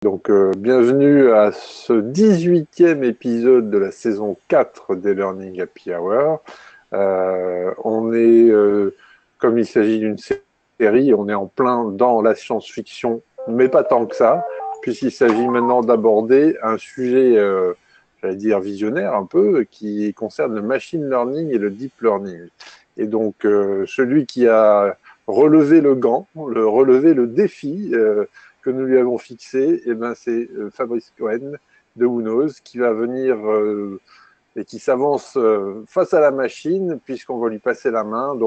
Bienvenue à ce 18e épisode de la saison 4 des Learning Happy Hour. Comme il s'agit d'une série, on est en plein dans la science-fiction, mais pas tant que ça, puisqu'il s'agit maintenant d'aborder un sujet, j'allais dire visionnaire un peu, qui concerne le machine learning et le deep learning. Et donc, celui qui a relevé le gant, relevé le défi, que nous lui avons fixé, c'est Fabrice Cohen de Who Knows qui va venir et qui s'avance face à la machine puisqu'on va lui passer la main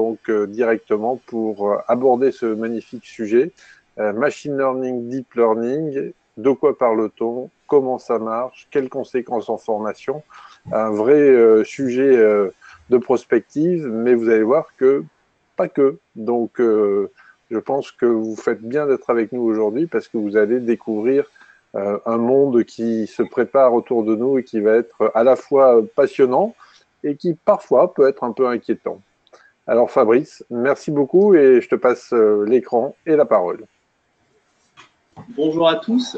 directement pour aborder ce magnifique sujet. Machine learning, deep learning, de quoi parle-t-on? Comment ça marche? Quelles conséquences en formation? Un vrai sujet de prospective, mais vous allez voir que pas que. Je pense que vous faites bien d'être avec nous aujourd'hui parce que vous allez découvrir un monde qui se prépare autour de nous et qui va être à la fois passionnant et qui parfois peut être un peu inquiétant. Alors Fabrice, merci beaucoup et je te passe l'écran et la parole. Bonjour à tous.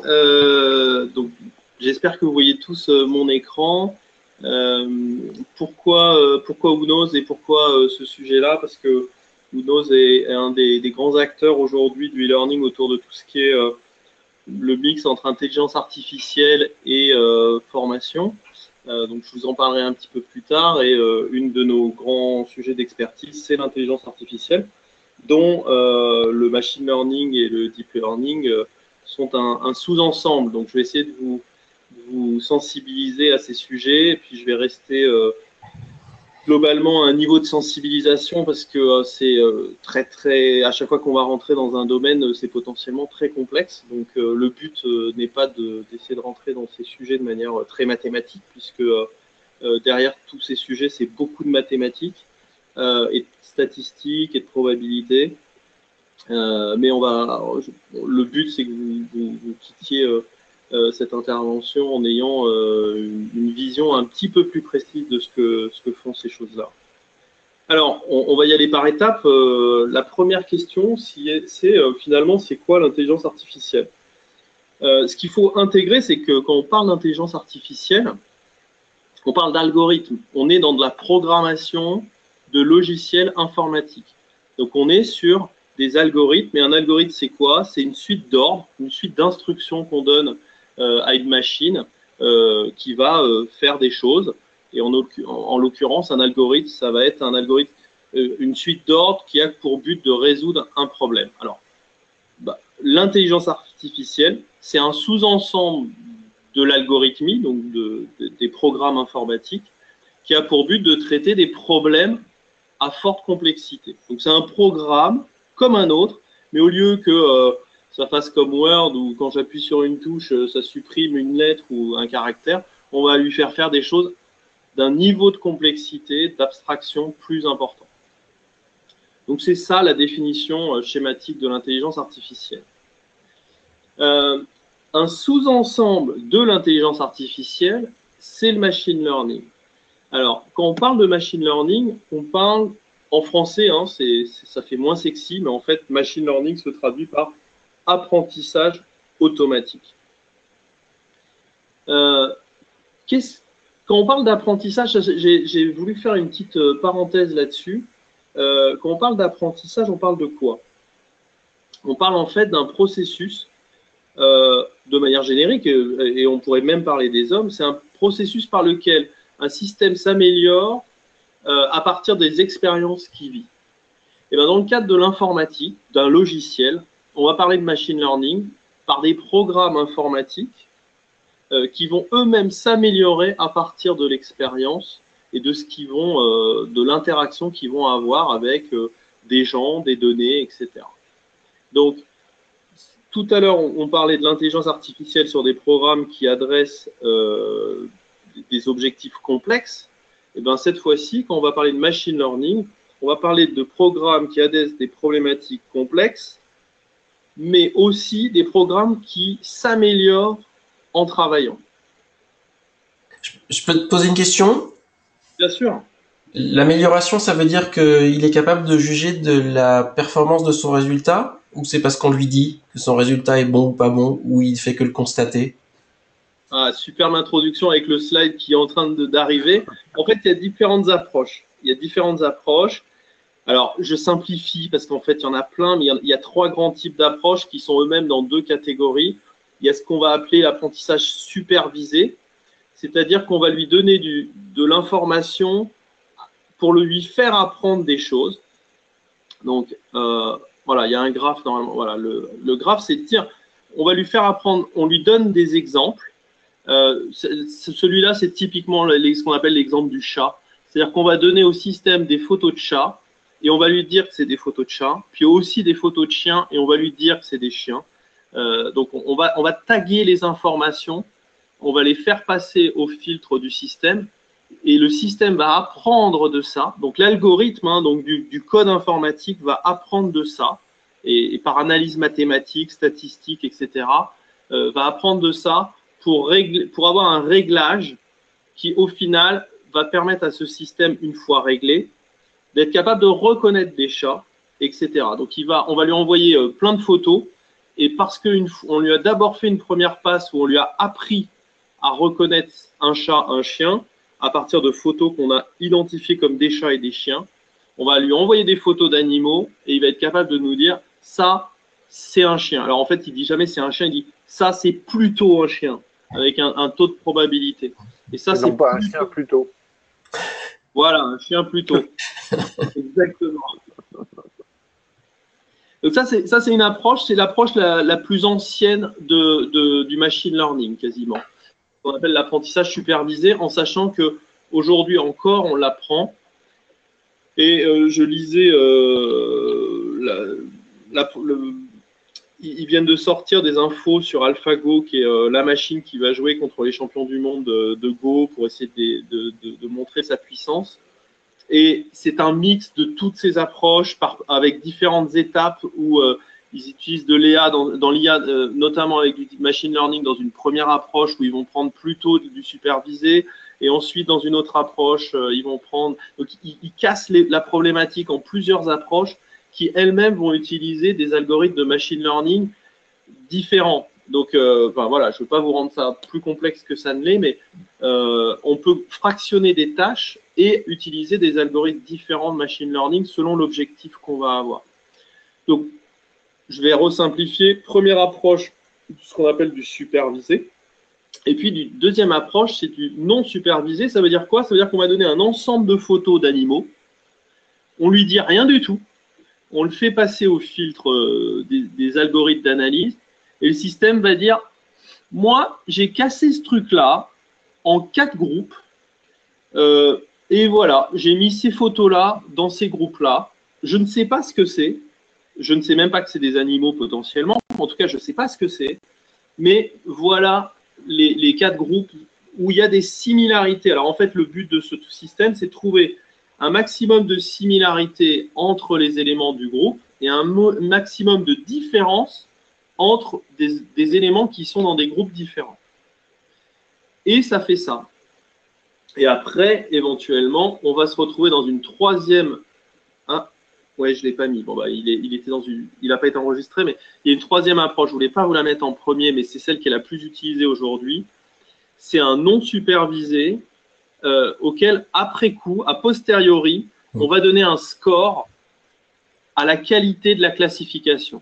J'espère que vous voyez tous mon écran. Pourquoi Who Knows et pourquoi ce sujet-là? Parce que Who Knows est un des grands acteurs aujourd'hui du e-learning autour de tout ce qui est le mix entre intelligence artificielle et formation. Donc je vous en parlerai un petit peu plus tard. Et une de nos grands sujets d'expertise, c'est l'intelligence artificielle, dont le machine learning et le deep learning sont un sous-ensemble. Donc je vais essayer de vous sensibiliser à ces sujets, et puis je vais rester globalement à un niveau de sensibilisation parce que c'est à chaque fois qu'on va rentrer dans un domaine, c'est potentiellement très complexe. Donc le but n'est pas d'essayer de rentrer dans ces sujets de manière très mathématique, puisque derrière tous ces sujets, c'est beaucoup de mathématiques et de statistiques et de probabilités. Mais le but, c'est que vous quittiez cette intervention en ayant une vision un petit peu plus précise de ce que font ces choses-là. Alors, on va y aller par étapes. La première question, c'est finalement, c'est quoi l'intelligence artificielle? Ce qu'il faut intégrer, c'est que quand on parle d'intelligence artificielle, on parle d'algorithme. On est dans de la programmation de logiciels informatiques. Donc, on est sur des algorithmes. Et un algorithme, c'est quoi? C'est une suite d'ordres, une suite d'instructions qu'on donne à une machine qui va faire des choses. Et en l'occurrence, un algorithme, ça va être un algorithme, une suite d'ordres qui a pour but de résoudre un problème. Alors, l'intelligence artificielle, c'est un sous-ensemble de l'algorithmie, donc des programmes informatiques, qui a pour but de traiter des problèmes à forte complexité. Donc, c'est un programme comme un autre, mais au lieu que ça fasse comme Word où quand j'appuie sur une touche, ça supprime une lettre ou un caractère, on va lui faire des choses d'un niveau de complexité, d'abstraction plus important. Donc c'est ça la définition schématique de l'intelligence artificielle. Un sous-ensemble de l'intelligence artificielle, c'est le machine learning. Alors, quand on parle de machine learning, on parle en français, hein, ça fait moins sexy, mais en fait, machine learning se traduit par apprentissage automatique. Quand on parle d'apprentissage, j'ai voulu faire une petite parenthèse là-dessus. Quand on parle d'apprentissage, on parle de quoi? On parle en fait d'un processus, de manière générique, et on pourrait même parler des hommes, c'est un processus par lequel un système s'améliore à partir des expériences qu'il vit. Et bien, dans le cadre de l'informatique, d'un logiciel, on va parler de machine learning par des programmes informatiques qui vont eux-mêmes s'améliorer à partir de l'expérience et de de l'interaction qu'ils vont avoir avec des gens, des données, etc. Donc, tout à l'heure, on parlait de l'intelligence artificielle sur des programmes qui adressent des objectifs complexes. Et bien, cette fois-ci, quand on va parler de machine learning, on va parler de programmes qui adressent des problématiques complexes, mais aussi des programmes qui s'améliorent en travaillant. Je peux te poser une question? Bien sûr. L'amélioration, ça veut dire qu'il est capable de juger de la performance de son résultat ou c'est parce qu'on lui dit que son résultat est bon ou pas bon, ou il fait que le constater? Ah, superbe introduction avec le slide qui est en train d'arriver. En fait, il y a différentes approches. Il y a différentes approches. Alors, je simplifie parce qu'en fait, il y en a plein, mais il y a trois grands types d'approches qui sont eux-mêmes dans deux catégories. Il y a ce qu'on va appeler l'apprentissage supervisé, c'est-à-dire qu'on va lui donner de l'information pour lui faire apprendre des choses. Donc, voilà, il y a un graphe normalement. Voilà, le graphe, c'est de dire, on va lui faire apprendre, on lui donne des exemples. Celui-là, c'est typiquement ce qu'on appelle l'exemple du chat. C'est-à-dire qu'on va donner au système des photos de chats et on va lui dire que c'est des photos de chats, puis aussi des photos de chiens et on va lui dire que c'est des chiens. Donc, on va taguer les informations, on va les faire passer au filtre du système et le système va apprendre de ça. Donc, l'algorithme donc du code informatique va apprendre de ça et par analyse mathématique, statistique, etc., va apprendre de ça pour avoir un réglage qui, au final, va permettre à ce système, une fois réglé, d'être capable de reconnaître des chats, etc. Donc, on va lui envoyer plein de photos, et parce qu'on lui a d'abord fait une première passe où on lui a appris à reconnaître un chat, un chien, à partir de photos qu'on a identifiées comme des chats et des chiens, on va lui envoyer des photos d'animaux, et il va être capable de nous dire, ça, c'est un chien. Alors, en fait, il dit jamais c'est un chien, il dit, ça, c'est plutôt un chien, avec un taux de probabilité. Et ça, c'est pas un chien plutôt. Voilà, un chien plutôt. Exactement. Donc ça, c'est une approche, c'est l'approche la plus ancienne du machine learning, quasiment. On appelle l'apprentissage supervisé, en sachant que aujourd'hui encore, on l'apprend. Et je lisais ils viennent de sortir des infos sur AlphaGo, qui est la machine qui va jouer contre les champions du monde de Go pour essayer de montrer sa puissance. Et c'est un mix de toutes ces approches avec différentes étapes où ils utilisent de l'IA, dans l'IA, notamment avec du machine learning dans une première approche où ils vont prendre plutôt du supervisé. Et ensuite, dans une autre approche, ils vont prendre… Donc, ils cassent la problématique en plusieurs approches qui elles-mêmes vont utiliser des algorithmes de machine learning différents. Donc, voilà, je ne veux pas vous rendre ça plus complexe que ça ne l'est, mais on peut fractionner des tâches et utiliser des algorithmes différents de machine learning selon l'objectif qu'on va avoir. Donc, je vais resimplifier. Première approche, ce qu'on appelle du supervisé. Et puis, deuxième approche, c'est du non supervisé. Ça veut dire quoi? Ça veut dire qu'on va donner un ensemble de photos d'animaux. On lui dit rien du tout. On le fait passer au filtre des algorithmes d'analyse. Et le système va dire, moi, j'ai cassé ce truc-là en 4 groupes. Et voilà, j'ai mis ces photos-là dans ces groupes-là. Je ne sais pas ce que c'est. Je ne sais même pas que c'est des animaux potentiellement. En tout cas, je ne sais pas ce que c'est. Mais voilà les 4 groupes où il y a des similarités. Alors, en fait, le but de ce système, c'est de trouver un maximum de similarités entre les éléments du groupe et un maximum de différences entre des éléments qui sont dans des groupes différents. Et ça fait ça. Et après, éventuellement, on va se retrouver dans une troisième… Ah, ouais, je ne l'ai pas mis. Bon, bah, il n'a pas été enregistré, mais il y a une troisième approche. Je ne voulais pas vous la mettre en premier, mais c'est celle qui est la plus utilisée aujourd'hui. C'est un non supervisé auquel, après coup, a posteriori, on va donner un score à la qualité de la classification.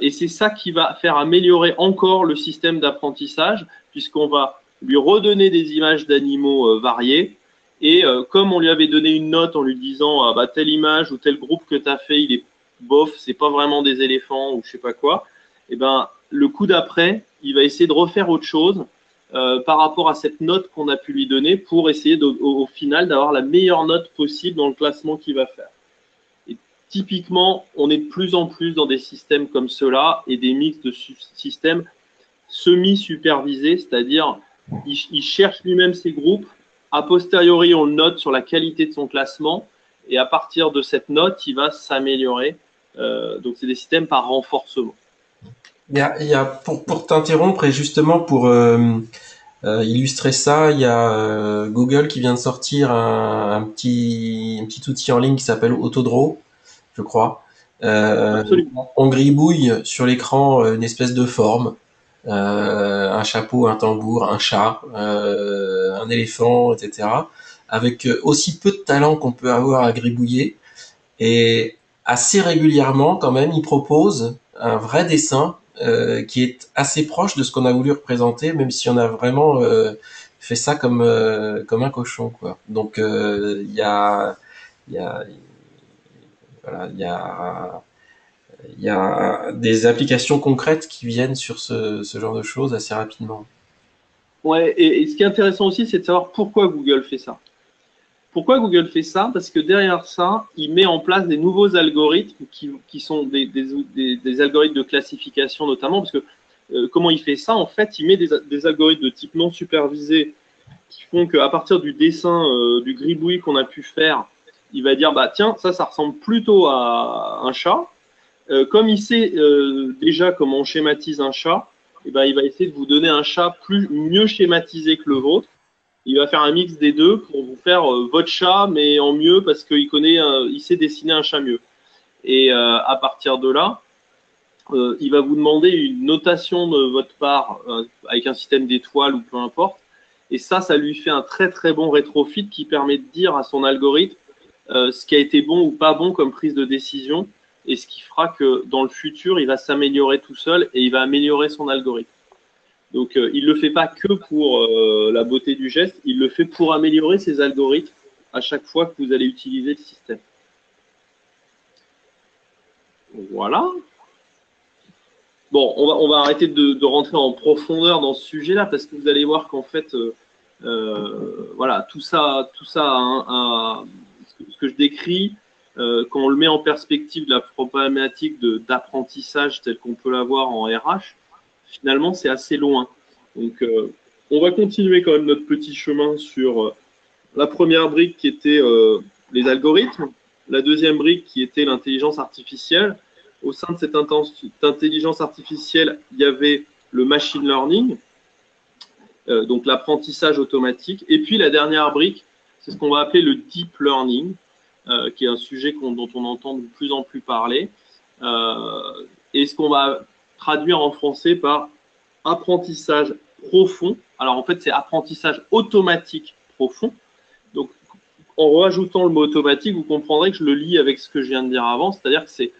Et c'est ça qui va faire améliorer encore le système d'apprentissage, puisqu'on va lui redonner des images d'animaux variés. Et comme on lui avait donné une note en lui disant ah, bah, telle image ou tel groupe que tu as fait, il est bof, c'est pas vraiment des éléphants ou je sais pas quoi, et ben le coup d'après, il va essayer de refaire autre chose par rapport à cette note qu'on a pu lui donner pour essayer au final d'avoir la meilleure note possible dans le classement qu'il va faire. Et typiquement, on est de plus en plus dans des systèmes comme ceux-là et des mix de systèmes semi-supervisés, c'est-à-dire il cherche lui-même ses groupes. A posteriori, on le note sur la qualité de son classement et à partir de cette note, il va s'améliorer. Donc, c'est des systèmes par renforcement. Pour t'interrompre et justement pour illustrer ça, il y a Google qui vient de sortir un petit outil en ligne qui s'appelle Autodraw, je crois, Absolument. On gribouille sur l'écran une espèce de forme, un chapeau, un tambour, un chat, un éléphant, etc. Avec aussi peu de talent qu'on peut avoir à gribouiller. Et assez régulièrement, quand même, il propose un vrai dessin qui est assez proche de ce qu'on a voulu représenter, même si on a vraiment fait ça comme un cochon, quoi. Donc il y a voilà, il y a des applications concrètes qui viennent sur ce genre de choses assez rapidement. Ouais, et ce qui est intéressant aussi, c'est de savoir pourquoi Google fait ça. Pourquoi Google fait ça? Parce que derrière ça, il met en place des nouveaux algorithmes qui sont des algorithmes de classification notamment, parce que comment il fait ça? En fait, il met des algorithmes de type non supervisé qui font qu'à partir du dessin, du gribouillis qu'on a pu faire, il va dire, bah tiens, ça ressemble plutôt à un chat. Comme il sait déjà comment on schématise un chat, et ben, il va essayer de vous donner un chat mieux schématisé que le vôtre. Il va faire un mix des deux pour vous faire votre chat, mais en mieux parce qu'il connaît, il sait dessiner un chat mieux. Et à partir de là, il va vous demander une notation de votre part avec un système d'étoiles ou peu importe. Et ça lui fait un très très bon rétrofit qui permet de dire à son algorithme ce qui a été bon ou pas bon comme prise de décision et ce qui fera que dans le futur, il va s'améliorer tout seul et il va améliorer son algorithme. Donc, il ne le fait pas que pour la beauté du geste, il le fait pour améliorer ses algorithmes à chaque fois que vous allez utiliser le système. Voilà. Bon, on va arrêter de rentrer en profondeur dans ce sujet-là parce que vous allez voir qu'en fait, voilà, tout ça ce que je décris, quand on le met en perspective de la problématique d'apprentissage telle qu'on peut l'avoir en RH, finalement, c'est assez loin. Donc, on va continuer quand même notre petit chemin sur la première brique qui était les algorithmes, la deuxième brique qui était l'intelligence artificielle. Au sein de cette intelligence artificielle, il y avait le machine learning, donc l'apprentissage automatique. Et puis la dernière brique, c'est ce qu'on va appeler le deep learning, qui est un sujet dont on entend de plus en plus parler, et ce qu'on va traduire en français par apprentissage profond. Alors en fait, c'est apprentissage automatique profond. Donc en rajoutant le mot automatique, vous comprendrez que je le lis avec ce que je viens de dire avant, c'est-à-dire que c'est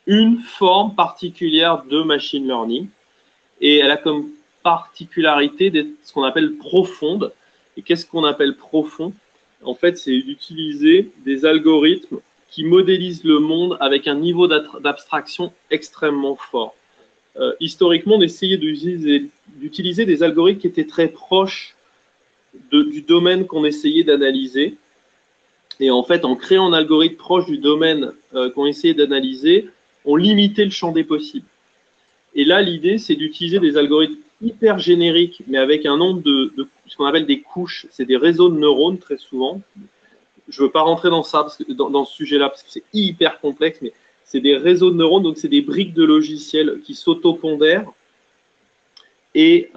une forme particulière de machine learning et elle a comme particularité d'être ce qu'on appelle profonde. Et qu'est-ce qu'on appelle profond? En fait, c'est d'utiliser des algorithmes qui modélisent le monde avec un niveau d'abstraction extrêmement fort. Historiquement, on essayait d'utiliser des algorithmes qui étaient très proches du domaine qu'on essayait d'analyser. Et en fait, en créant un algorithme proche du domaine qu'on essayait d'analyser, on limitait le champ des possibles. Et là, l'idée, c'est d'utiliser des algorithmes hyper génériques, mais avec un nombre de ce qu'on appelle des couches. C'est des réseaux de neurones, très souvent. Je ne veux pas rentrer dans ça, parce que, dans ce sujet-là, parce que c'est hyper complexe, mais c'est des réseaux de neurones, donc c'est des briques de logiciels qui s'autopondèrent. Et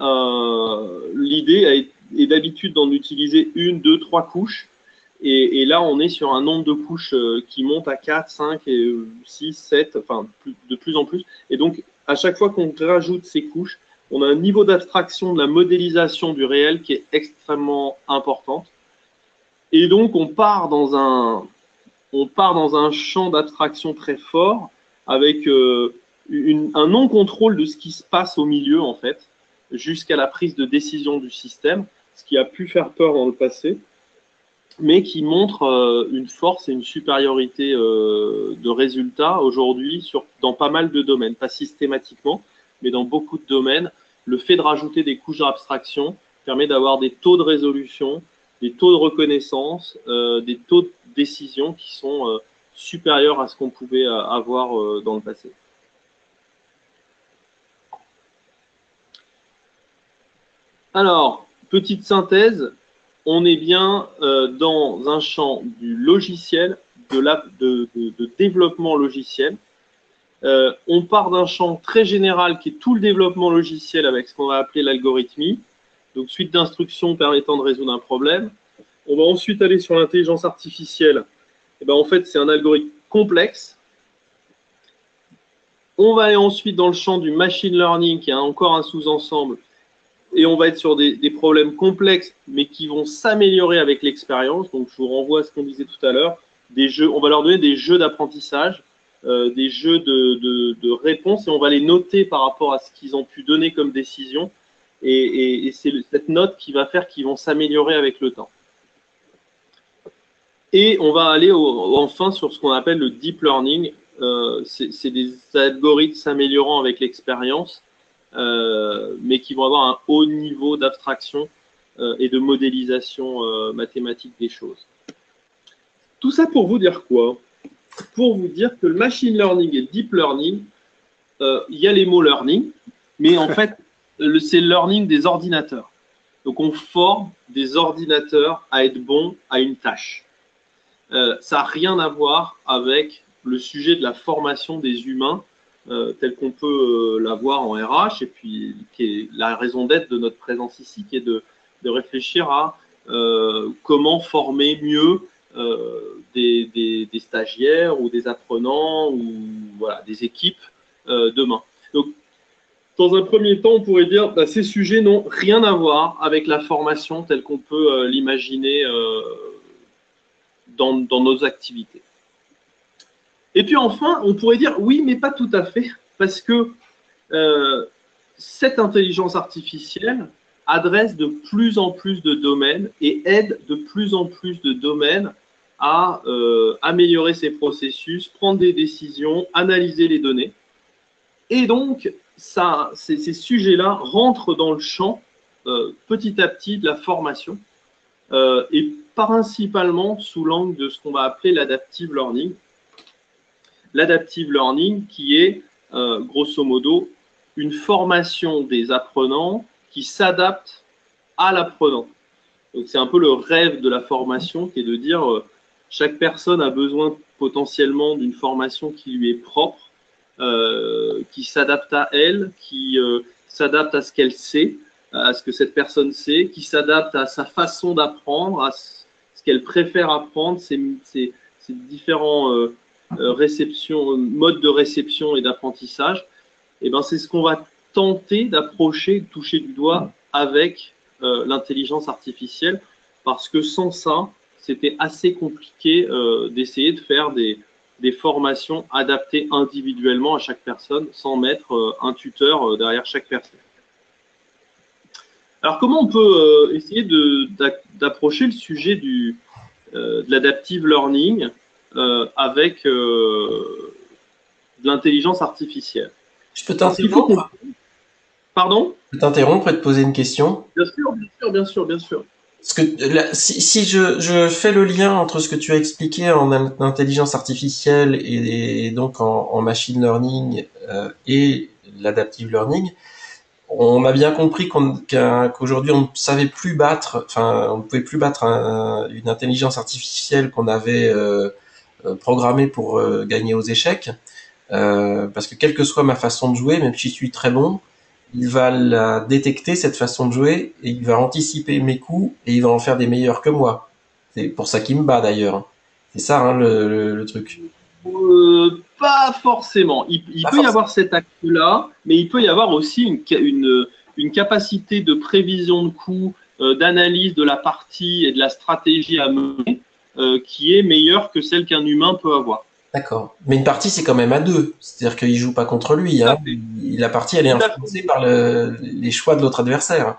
l'idée est d'habitude d'en utiliser une, deux, trois couches. Et là, on est sur un nombre de couches qui monte à 4, 5, et 6, 7, enfin de plus en plus. Et donc, à chaque fois qu'on rajoute ces couches, on a un niveau d'abstraction de la modélisation du réel qui est extrêmement importante. Et donc, on part dans un champ d'abstraction très fort avec un non-contrôle de ce qui se passe au milieu, en fait, jusqu'à la prise de décision du système, ce qui a pu faire peur dans le passé, mais qui montre une force et une supériorité de résultats aujourd'hui dans pas mal de domaines, pas systématiquement, mais dans beaucoup de domaines. Le fait de rajouter des couches d'abstraction permet d'avoir des taux de résolution, des taux de reconnaissance, des taux de décision qui sont supérieurs à ce qu'on pouvait avoir dans le passé. Alors, petite synthèse, on est bien dans un champ du logiciel, de développement logiciel. On part d'un champ très général qui est tout le développement logiciel avec ce qu'on va appeler l'algorithmie, donc suite d'instructions permettant de résoudre un problème. On va ensuite aller sur l'intelligence artificielle. Et ben, en fait, c'est un algorithme complexe On va aller ensuite dans le champ du machine learning, qui est encore un sous-ensemble, et on va être sur des problèmes complexes, mais qui vont s'améliorer avec l'expérience. Donc, je vous renvoie à ce qu'on disait tout à l'heure. On va leur donner des jeux d'apprentissage, des jeux de réponses, et on va les noter par rapport à ce qu'ils ont pu donner comme décision. Et c'est cette note qui va faire qu'ils vont s'améliorer avec le temps. Et on va aller enfin sur ce qu'on appelle le deep learning. C'est des algorithmes s'améliorant avec l'expérience, mais qui vont avoir un haut niveau d'abstraction et de modélisation mathématique des choses. Tout ça pour vous dire quoi? Pour vous dire que le machine learning et le deep learning, il y a les mots learning, mais en fait, c'est le learning des ordinateurs. Donc, on forme des ordinateurs à être bons à une tâche. Ça n'a rien à voir avec le sujet de la formation des humains, tel qu'on peut l'avoir en RH, et puis qui est la raison d'être de notre présence ici, qui est de réfléchir à comment former mieux des stagiaires ou des apprenants ou voilà, des équipes demain. Donc, dans un premier temps, on pourrait dire que ces sujets n'ont rien à voir avec la formation telle qu'on peut l'imaginer dans nos activités. Et puis enfin, on pourrait dire oui, mais pas tout à fait, parce que cette intelligence artificielle adresse de plus en plus de domaines et aide de plus en plus de domaines à améliorer ces processus, prendre des décisions, analyser les données. Et donc, ces sujets-là rentrent dans le champ petit à petit de la formation et principalement sous l'angle de ce qu'on va appeler l'adaptive learning. L'adaptive learning qui est, grosso modo, une formation des apprenants qui s'adapte à l'apprenant. Donc, c'est un peu le rêve de la formation qui est de dire chaque personne a besoin potentiellement d'une formation qui lui est propre, qui s'adapte à elle, qui s'adapte à ce qu'elle sait, à ce que cette personne sait, qui s'adapte à sa façon d'apprendre, à ce qu'elle préfère apprendre, ces différents modes de réception et d'apprentissage. Et ben, c'est ce qu'on va tenter d'approcher, de toucher du doigt avec l'intelligence artificielle, parce que sans ça, c'était assez compliqué d'essayer de faire des formations adaptées individuellement à chaque personne sans mettre un tuteur derrière chaque personne. Alors, comment on peut essayer d'approcher le sujet de l'adaptive learning avec de l'intelligence artificielle? Je peux t'interrompre? Pardon? Je peux t'interrompre et te poser une question? Bien sûr, bien sûr, bien sûr, bien sûr. Parce que là, si je fais le lien entre ce que tu as expliqué en intelligence artificielle et donc en machine learning et l'adaptive learning, on a bien compris qu'aujourd'hui on ne savait plus battre, enfin on ne pouvait plus battre une intelligence artificielle qu'on avait programmée pour gagner aux échecs, parce que quelle que soit ma façon de jouer, même si je suis très bon, il va la détecter, cette façon de jouer, et il va anticiper mes coups, et il va en faire des meilleurs que moi. C'est pour ça qu'il me bat d'ailleurs. C'est ça hein, le truc. Pas forcément. Il peut y avoir cet acte-là, mais il peut y avoir aussi une capacité de prévision de coups, d'analyse de la partie et de la stratégie à mener qui est meilleure que celle qu'un humain peut avoir. D'accord. Mais une partie, c'est quand même à deux. C'est-à-dire qu'il joue pas contre lui. Hein. La partie, elle est influencée par les choix de l'autre adversaire.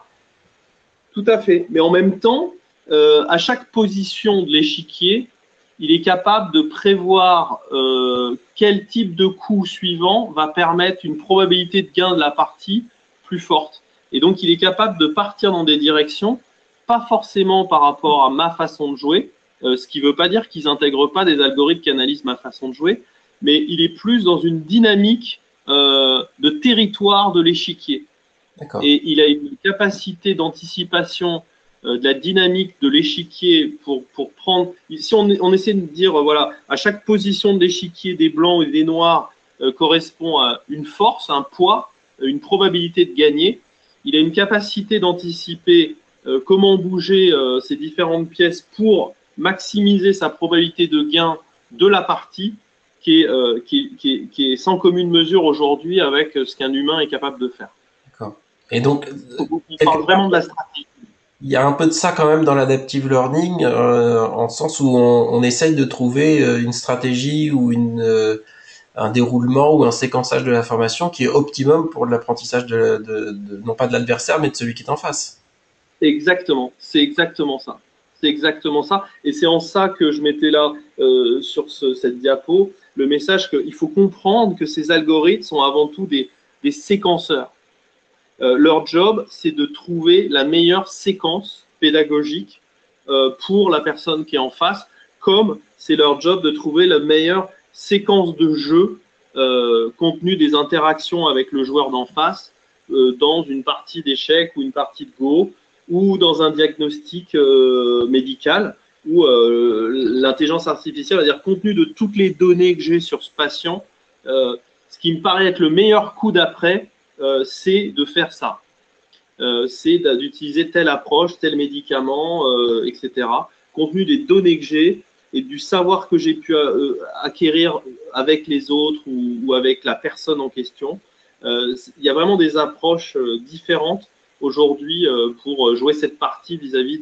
Tout à fait. Mais en même temps, à chaque position de l'échiquier, il est capable de prévoir quel type de coup suivant va permettre une probabilité de gain de la partie plus forte. Et donc, il est capable de partir dans des directions, pas forcément par rapport à ma façon de jouer, ce qui ne veut pas dire qu'ils n'intègrent pas des algorithmes qui analysent ma façon de jouer, mais il est plus dans une dynamique de territoire de l'échiquier. Et il a une capacité d'anticipation de la dynamique de l'échiquier pour prendre… Si on essaie de dire, voilà, à chaque position de l'échiquier des blancs et des noirs correspond à une force, un poids, une probabilité de gagner, il a une capacité d'anticiper comment bouger ces différentes pièces pour maximiser sa probabilité de gain de la partie qui est sans commune mesure aujourd'hui avec ce qu'un humain est capable de faire. D'accord. Et donc, On parle vraiment de la stratégie. il y a un peu de ça quand même dans l'adaptive learning, en sens où on essaye de trouver une stratégie ou un déroulement ou un séquençage de l'information qui est optimum pour l'apprentissage non pas de l'adversaire, mais de celui qui est en face. Exactement, c'est exactement ça. C'est exactement ça. Et c'est en ça que je mettais là, sur cette diapo, le message qu'il faut comprendre que ces algorithmes sont avant tout des séquenceurs. Leur job, c'est de trouver la meilleure séquence pédagogique pour la personne qui est en face, comme c'est leur job de trouver la meilleure séquence de jeu compte tenu des interactions avec le joueur d'en face dans une partie d'échecs ou une partie de Go ou dans un diagnostic médical où l'intelligence artificielle va dire, compte tenu de toutes les données que j'ai sur ce patient, ce qui me paraît être le meilleur coup d'après, c'est de faire ça. C'est d'utiliser telle approche, tel médicament, etc. Compte tenu des données que j'ai et du savoir que j'ai pu acquérir avec les autres ou avec la personne en question, il y a vraiment des approches différentes aujourd'hui pour jouer cette partie vis-à-vis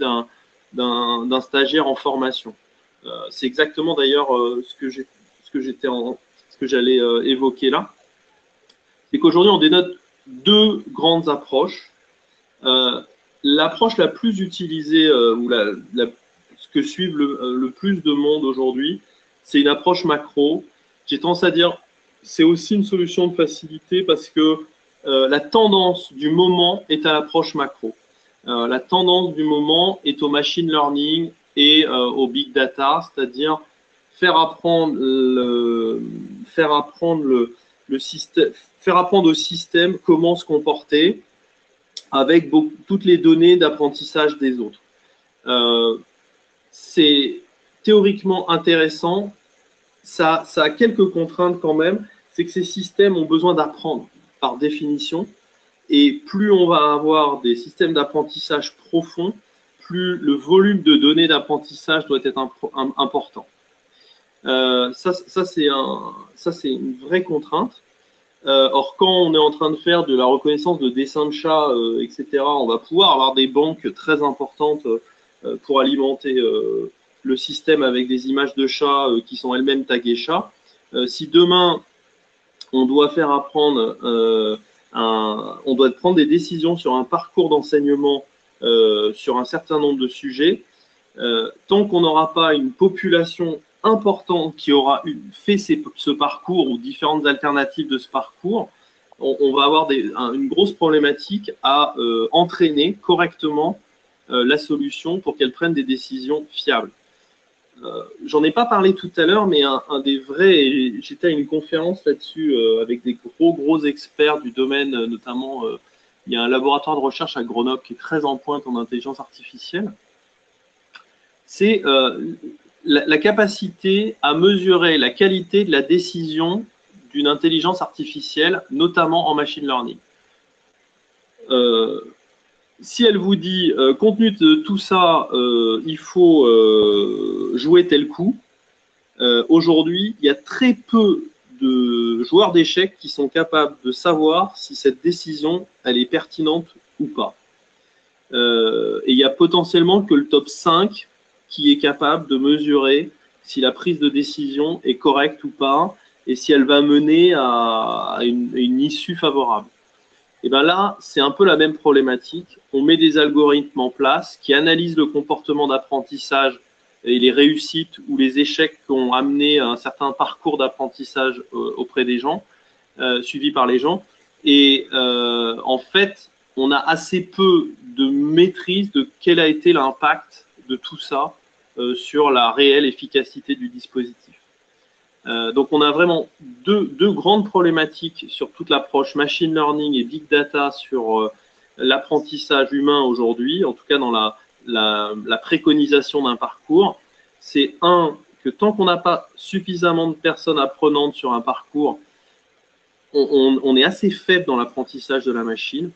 d'un stagiaire en formation. C'est exactement d'ailleurs ce que j'allais évoquer là. C'est qu'aujourd'hui, on dénote deux grandes approches. L'approche la plus utilisée ou ce que suivent le plus de monde aujourd'hui, c'est une approche macro. J'ai tendance à dire c'est aussi une solution de facilité parce que la tendance du moment est à l'approche macro. La tendance du moment est au machine learning et au big data, c'est-à-dire faire apprendre au système comment se comporter avec toutes les données d'apprentissage des autres. C'est théoriquement intéressant, ça a quelques contraintes quand même, c'est que ces systèmes ont besoin d'apprendre par définition, et plus on va avoir des systèmes d'apprentissage profonds, plus le volume de données d'apprentissage doit être important. Ça c'est une vraie contrainte. Or, quand on est en train de faire de la reconnaissance de dessins de chats, etc., on va pouvoir avoir des banques très importantes pour alimenter le système avec des images de chats qui sont elles-mêmes taguées chats. Si demain, on doit faire apprendre, on doit prendre des décisions sur un parcours d'enseignement sur un certain nombre de sujets, tant qu'on n'aura pas une population important qui aura fait ce parcours ou différentes alternatives de ce parcours, on va avoir une grosse problématique à entraîner correctement la solution pour qu'elle prenne des décisions fiables. J'en ai pas parlé tout à l'heure, mais un des vrais, j'étais à une conférence là-dessus avec des gros experts du domaine, notamment il y a un laboratoire de recherche à Grenoble qui est très en pointe en intelligence artificielle. C'est la capacité à mesurer la qualité de la décision d'une intelligence artificielle, notamment en machine learning. Si elle vous dit, compte tenu de tout ça, il faut jouer tel coup, aujourd'hui, il y a très peu de joueurs d'échecs qui sont capables de savoir si cette décision, elle est pertinente ou pas. Et il y a potentiellement que le top 5 qui est capable de mesurer si la prise de décision est correcte ou pas et si elle va mener à une issue favorable. Et bien là, c'est un peu la même problématique. On met des algorithmes en place qui analysent le comportement d'apprentissage et les réussites ou les échecs qui ont amené à un certain parcours d'apprentissage auprès des gens, suivi par les gens. Et en fait, on a assez peu de maîtrise de quel a été l'impact de tout ça sur la réelle efficacité du dispositif. Donc on a vraiment deux grandes problématiques sur toute l'approche machine learning et big data sur l'apprentissage humain aujourd'hui, en tout cas dans la préconisation d'un parcours. C'est que tant qu'on n'a pas suffisamment de personnes apprenantes sur un parcours, on est assez faible dans l'apprentissage de la machine.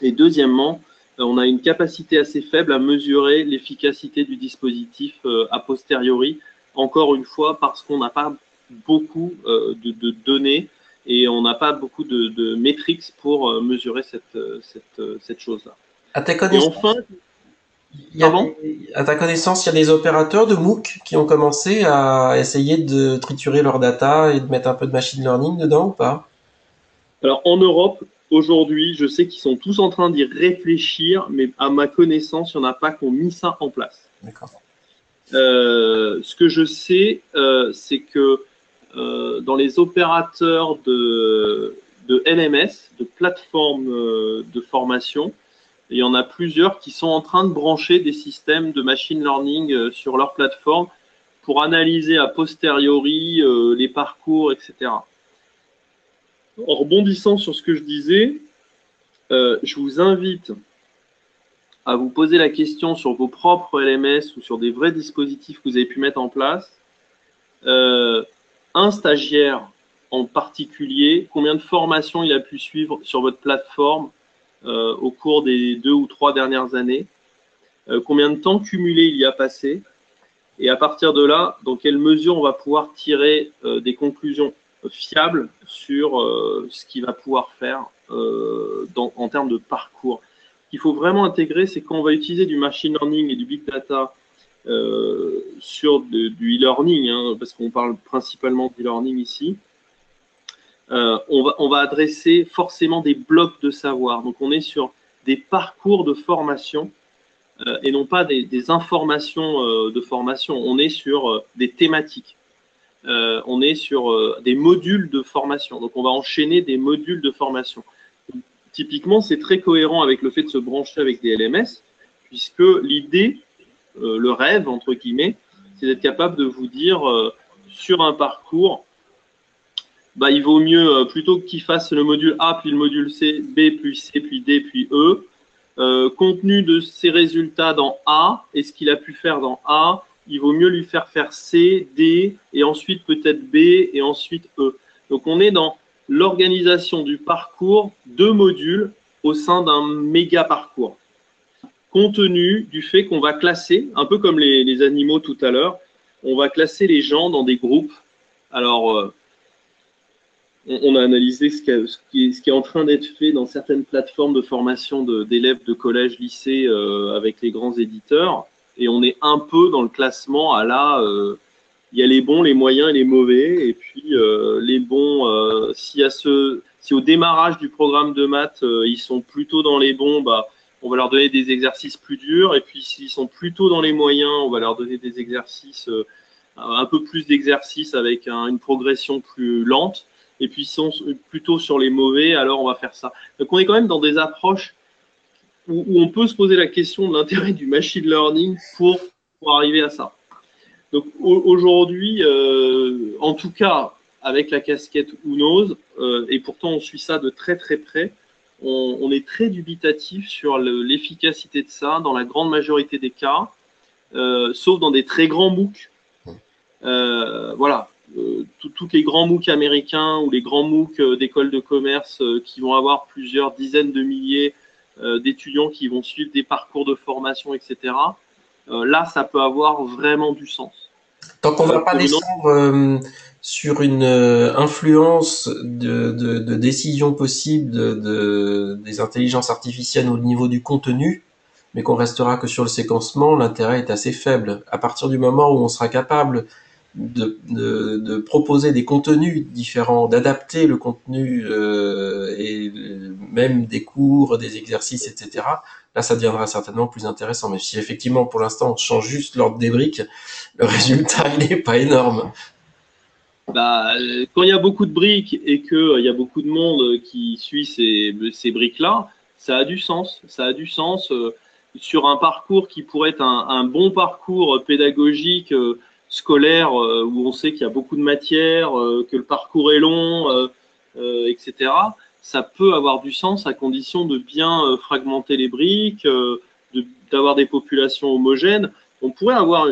Et deuxièmement, on a une capacité assez faible à mesurer l'efficacité du dispositif a posteriori, encore une fois, parce qu'on n'a pas beaucoup de données et on n'a pas beaucoup de métriques pour mesurer cette chose-là. À ta Et connaissance, enfin, à ta connaissance, il y a des opérateurs de MOOC qui ont commencé à essayer de triturer leur data et de mettre un peu de machine learning dedans ou pas? alors en Europe, aujourd'hui, je sais qu'ils sont tous en train d'y réfléchir, mais à ma connaissance, il n'y en a pas qui ont mis ça en place. D'accord. Ce que je sais, c'est que dans les opérateurs de LMS, de plateformes de formation, il y en a plusieurs qui sont en train de brancher des systèmes de machine learning sur leur plateforme pour analyser a posteriori les parcours, etc. En rebondissant sur ce que je disais, je vous invite à vous poser la question sur vos propres LMS ou sur des vrais dispositifs que vous avez pu mettre en place. Un stagiaire en particulier, combien de formations il a pu suivre sur votre plateforme au cours des 2 ou 3 dernières années, combien de temps cumulé il y a passé, et à partir de là, dans quelle mesure on va pouvoir tirer des conclusions fiables sur ce qu'il va pouvoir faire en termes de parcours. Ce qu'il faut vraiment intégrer, c'est quand on va utiliser du machine learning et du big data sur du e-learning, hein, parce qu'on parle principalement d'e-learning ici, on va adresser forcément des blocs de savoir. Donc, on est sur des parcours de formation et non pas des informations de formation. On est sur des thématiques. On est sur des modules de formation. Donc, on va enchaîner des modules de formation. Donc, typiquement, c'est très cohérent avec le fait de se brancher avec des LMS, puisque l'idée, le rêve, entre guillemets, c'est d'être capable de vous dire sur un parcours, bah, il vaut mieux, plutôt qu'il fasse le module A, puis le module C, B, puis C, puis D, puis E, compte tenu de ses résultats dans A et ce qu'il a pu faire dans A, il vaut mieux lui faire C, D, et ensuite peut-être B, et ensuite E. Donc, on est dans l'organisation du parcours de modules au sein d'un méga parcours. Compte tenu du fait qu'on va classer, un peu comme les animaux tout à l'heure, on va classer les gens dans des groupes. Alors, on a analysé ce qui est en train d'être fait dans certaines plateformes de formation d'élèves de collège, lycée avec les grands éditeurs. Et on est un peu dans le classement à la... il y a les bons, les moyens et les mauvais. Et puis, les bons, si au démarrage du programme de maths, ils sont plutôt dans les bons, bah, on va leur donner des exercices plus durs. Et puis, s'ils sont plutôt dans les moyens, on va leur donner des exercices, un peu plus d'exercices avec une progression plus lente. Et puis, si on est plutôt sur les mauvais, alors on va faire ça. Donc, on est quand même dans des approches où on peut se poser la question de l'intérêt du machine learning pour arriver à ça. Donc, aujourd'hui, en tout cas, avec la casquette Who knows, et pourtant on suit ça de très très près, on est très dubitatif sur l'efficacité de ça dans la grande majorité des cas, sauf dans des très grands MOOC. Voilà. Tous les grands MOOC américains ou les grands MOOC d'écoles de commerce qui vont avoir plusieurs dizaines de milliers d'étudiants qui vont suivre des parcours de formation, etc. Là, ça peut avoir vraiment du sens. Tant qu'on va pas descendre sur une influence de décision possible des intelligences artificielles au niveau du contenu, mais qu'on restera que sur le séquencement, l'intérêt est assez faible. À partir du moment où on sera capable de proposer des contenus différents, d'adapter le contenu et même des cours, des exercices, etc. Là, ça deviendra certainement plus intéressant. Mais si effectivement, pour l'instant, on change juste l'ordre des briques, le résultat, il n'est pas énorme. Bah, quand il y a beaucoup de briques et qu'il y a beaucoup de monde qui suit ces briques-là, ça a du sens. Ça a du sens sur un parcours qui pourrait être un bon parcours pédagogique scolaire où on sait qu'il y a beaucoup de matière, que le parcours est long, etc. Ça peut avoir du sens à condition de bien fragmenter les briques, d'avoir des populations homogènes. On pourrait avoir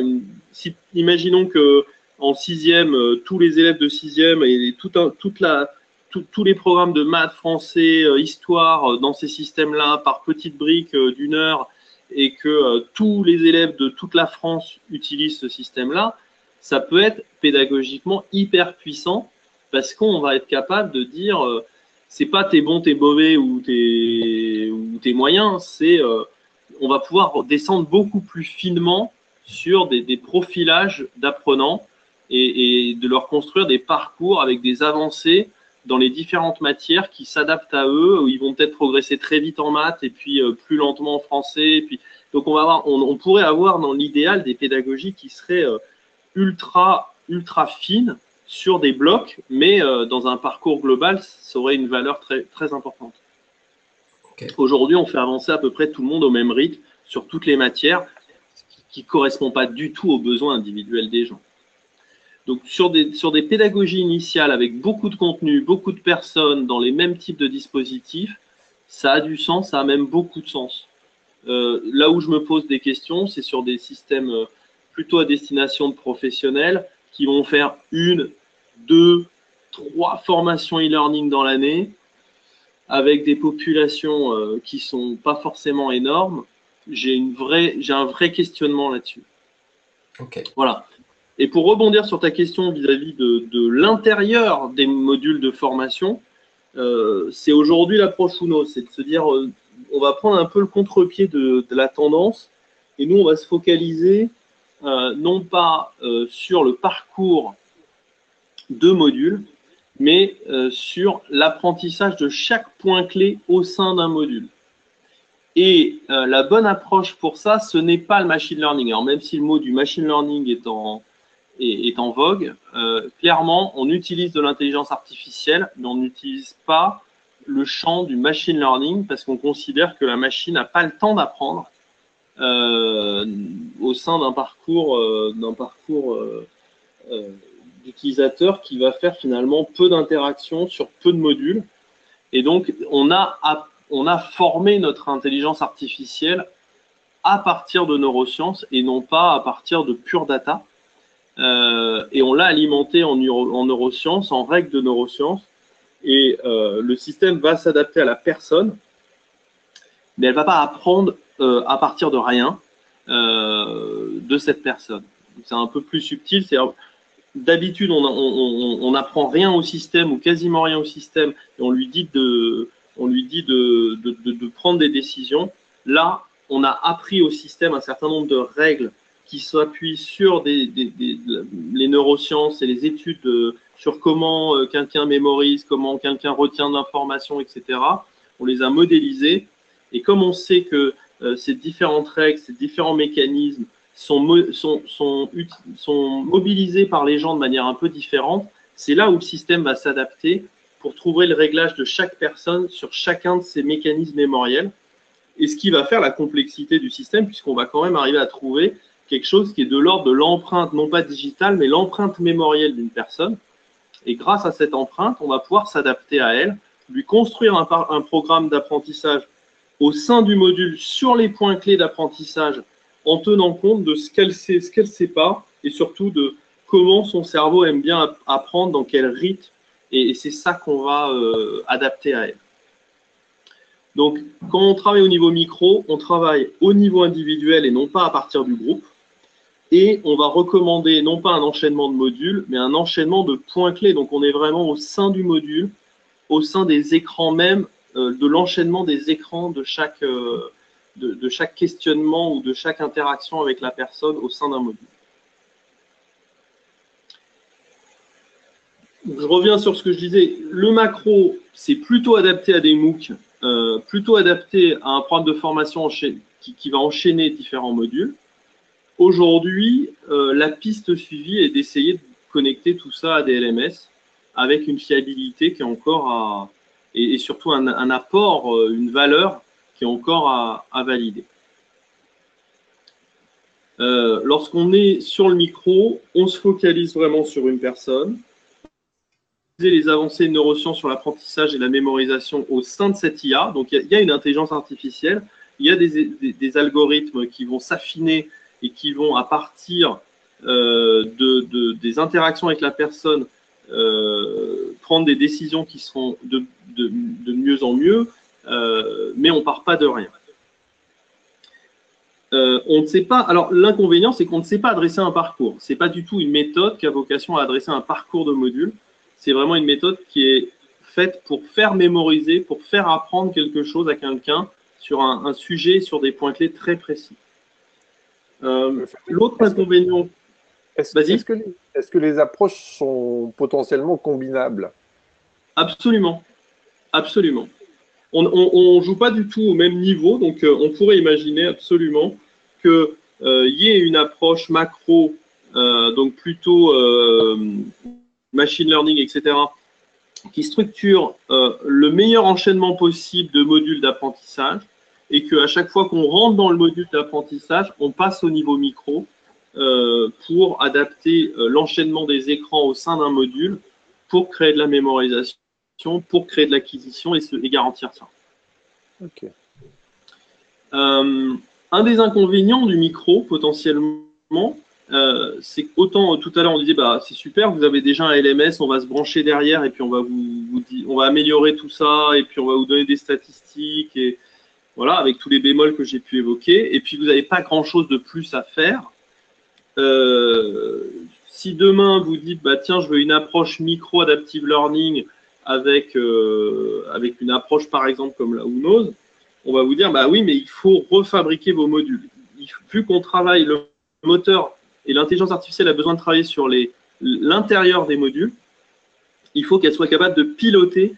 imaginons que en sixième, tous les élèves de sixième et tous les programmes de maths, français, histoire dans ces systèmes-là par petites briques d'une heure et que tous les élèves de toute la France utilisent ce système-là, ça peut être pédagogiquement hyper puissant parce qu'on va être capable de dire c'est pas t'es bon, t'es mauvais ou t'es moyen, c'est on va pouvoir descendre beaucoup plus finement sur des profilages d'apprenants et de leur construire des parcours avec des avancées dans les différentes matières qui s'adaptent à eux, où ils vont peut-être progresser très vite en maths et puis plus lentement en français. Et puis, donc on pourrait avoir dans l'idéal des pédagogies qui seraient ultra fines sur des blocs, mais dans un parcours global, ça aurait une valeur très, très importante. Okay. Aujourd'hui, on fait avancer à peu près tout le monde au même rythme sur toutes les matières, qui ne correspond pas du tout aux besoins individuels des gens. Donc, sur des pédagogies initiales avec beaucoup de contenu, beaucoup de personnes dans les mêmes types de dispositifs, ça a du sens, ça a même beaucoup de sens. Là où je me pose des questions, c'est sur des systèmes plutôt à destination de professionnels qui vont faire 1, 2, 3 formations e-learning dans l'année avec des populations qui ne sont pas forcément énormes. J'ai un vrai questionnement là-dessus. Okay. Voilà. Et pour rebondir sur ta question vis-à-vis de l'intérieur des modules de formation, c'est aujourd'hui l'approche UNO, c'est de se dire on va prendre un peu le contre-pied de la tendance et nous on va se focaliser non pas sur le parcours de modules, mais sur l'apprentissage de chaque point clé au sein d'un module. Et la bonne approche pour ça, ce n'est pas le machine learning. Alors même si le mot du machine learning est en vogue, clairement, on utilise de l'intelligence artificielle, mais on n'utilise pas le champ du machine learning parce qu'on considère que la machine n'a pas le temps d'apprendre au sein d'un parcours d'utilisateur qui va faire finalement peu d'interactions sur peu de modules. Et donc, on a formé notre intelligence artificielle à partir de neurosciences et non pas à partir de pure data. Et on l'a alimenté en neurosciences, en règles de neurosciences. Et le système va s'adapter à la personne, mais elle ne va pas apprendre à partir de rien de cette personne. C'est un peu plus subtil. D'habitude, on n'apprend rien au système ou quasiment rien au système et on lui dit de prendre des décisions. Là, on a appris au système un certain nombre de règles qui s'appuient sur les neurosciences et les études sur comment quelqu'un mémorise, comment quelqu'un retient de l'information, etc. On les a modélisées. Et comme on sait que ces différentes règles, ces différents mécanismes sont mobilisés par les gens de manière un peu différente, c'est là où le système va s'adapter pour trouver le réglage de chaque personne sur chacun de ces mécanismes mémoriels. Et ce qui va faire la complexité du système, puisqu'on va quand même arriver à trouver quelque chose qui est de l'ordre de l'empreinte, non pas digitale, mais l'empreinte mémorielle d'une personne. Et grâce à cette empreinte, on va pouvoir s'adapter à elle, lui construire un programme d'apprentissage au sein du module sur les points clés d'apprentissage en tenant compte de ce qu'elle sait, ce qu'elle ne sait pas, et surtout de comment son cerveau aime bien apprendre, dans quel rythme, et c'est ça qu'on va adapter à elle. Donc, quand on travaille au niveau micro, on travaille au niveau individuel et non pas à partir du groupe, et on va recommander non pas un enchaînement de modules, mais un enchaînement de points clés. Donc, on est vraiment au sein du module, au sein des écrans même, de l'enchaînement des écrans de chaque questionnement ou de chaque interaction avec la personne au sein d'un module. Donc, je reviens sur ce que je disais. Le macro, c'est plutôt adapté à des MOOC, plutôt adapté à un programme de formation qui va enchaîner différents modules. Aujourd'hui, la piste suivie est d'essayer de connecter tout ça à des LMS avec une fiabilité qui est encore et surtout un apport, une valeur qui est encore à valider. Lorsqu'on est sur le micro, on se focalise vraiment sur une personne. Les avancées de neurosciences sur l'apprentissage et la mémorisation au sein de cette IA. Donc, il y a une intelligence artificielle, il y a des algorithmes qui vont s'affiner et qui vont, à partir des interactions avec la personne, prendre des décisions qui seront de mieux en mieux, mais on ne part pas de rien. on ne sait pas. Alors, l'inconvénient, c'est qu'on ne sait pas adresser un parcours. C'est pas du tout une méthode qui a vocation à adresser un parcours de module. C'est vraiment une méthode qui est faite pour faire mémoriser, pour faire apprendre quelque chose à quelqu'un sur un sujet, sur des points clés très précis. L'autre inconvénient. Est-ce que les approches sont potentiellement combinables? Absolument. Absolument. On ne joue pas du tout au même niveau, donc on pourrait imaginer absolument qu'il y ait une approche macro, donc plutôt machine learning, etc., qui structure le meilleur enchaînement possible de modules d'apprentissage et qu'à chaque fois qu'on rentre dans le module d'apprentissage, on passe au niveau micro pour adapter l'enchaînement des écrans au sein d'un module pour créer de la mémorisation, pour créer de l'acquisition et garantir ça. Okay. Un des inconvénients du micro, potentiellement, c'est qu'autant tout à l'heure on disait bah, c'est super, vous avez déjà un LMS, on va se brancher derrière et puis on va améliorer tout ça et puis on va vous donner des statistiques et voilà, avec tous les bémols que j'ai pu évoquer. Et puis vous n'avez pas grand-chose de plus à faire. Si demain vous dites bah tiens, je veux une approche micro adaptive learning avec une approche par exemple comme la Unoz, on va vous dire bah oui, mais il faut refabriquer vos modules. Vu qu'on travaille le moteur et l'intelligence artificielle a besoin de travailler sur l'intérieur des modules, il faut qu'elle soit capable de piloter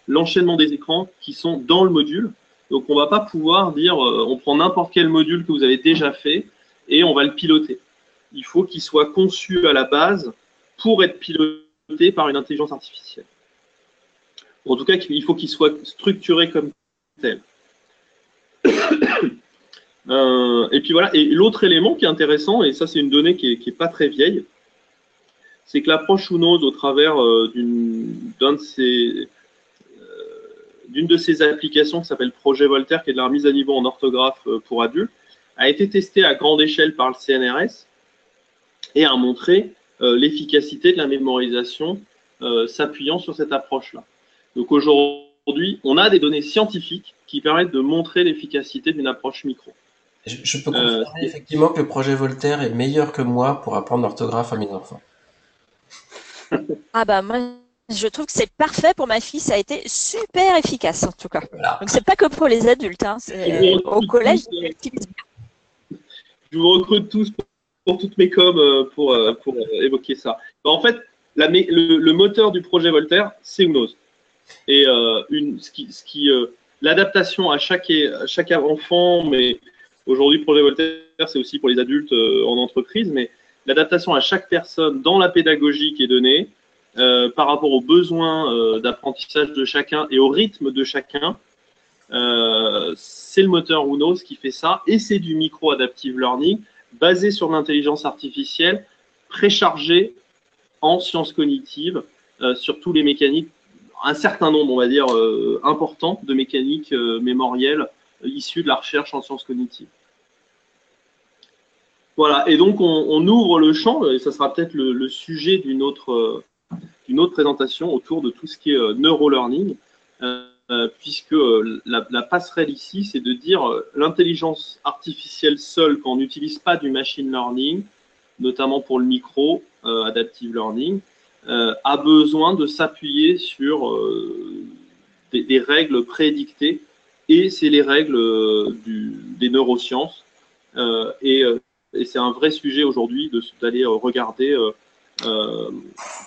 l'enchaînement des écrans qui sont dans le module. Donc on ne va pas pouvoir dire on prend n'importe quel module que vous avez déjà fait et on va le piloter. Il faut qu'il soit conçu à la base pour être piloté par une intelligence artificielle. En tout cas, il faut qu'il soit structuré comme tel. Et puis voilà. Et l'autre élément qui est intéressant, et ça c'est une donnée qui est pas très vieille, c'est que l'approche Unoz au travers d'une de ces applications qui s'appelle Projet Voltaire, qui est de la remise à niveau en orthographe pour adultes, a été testée à grande échelle par le CNRS et a montré l'efficacité de la mémorisation s'appuyant sur cette approche-là. Donc aujourd'hui, on a des données scientifiques qui permettent de montrer l'efficacité d'une approche micro. Je peux confirmer effectivement que le projet Voltaire est meilleur que moi pour apprendre l'orthographe à mes enfants. Ah bah moi, je trouve que c'est parfait pour ma fille. Ça a été super efficace en tout cas. Voilà. Donc c'est pas que pour les adultes. Hein, au collège, ils l'utilisent bien. Je vous recrute tous pour toutes mes coms pour évoquer ça. Bah, en fait, le moteur du projet Voltaire, c'est Unoz. Et l'adaptation à chaque enfant, mais aujourd'hui, projet Voltaire, c'est aussi pour les adultes en entreprise, mais l'adaptation à chaque personne dans la pédagogie qui est donnée, par rapport aux besoins d'apprentissage de chacun et au rythme de chacun, c'est le moteur Unoz qui fait ça, et c'est du micro-adaptive learning basé sur l'intelligence artificielle, préchargé en sciences cognitives, sur tous les mécaniques, un certain nombre, on va dire, important de mécaniques mémorielles issues de la recherche en sciences cognitives. Voilà, et donc on ouvre le champ, et ça sera peut-être le sujet d'une autre présentation autour de tout ce qui est neurolearning, puisque la passerelle ici, c'est de dire l'intelligence artificielle seule, quand on n'utilise pas du machine learning, notamment pour le micro, adaptive learning, a besoin de s'appuyer sur des règles prédictées, et c'est les règles des neurosciences, et c'est un vrai sujet aujourd'hui d'aller regarder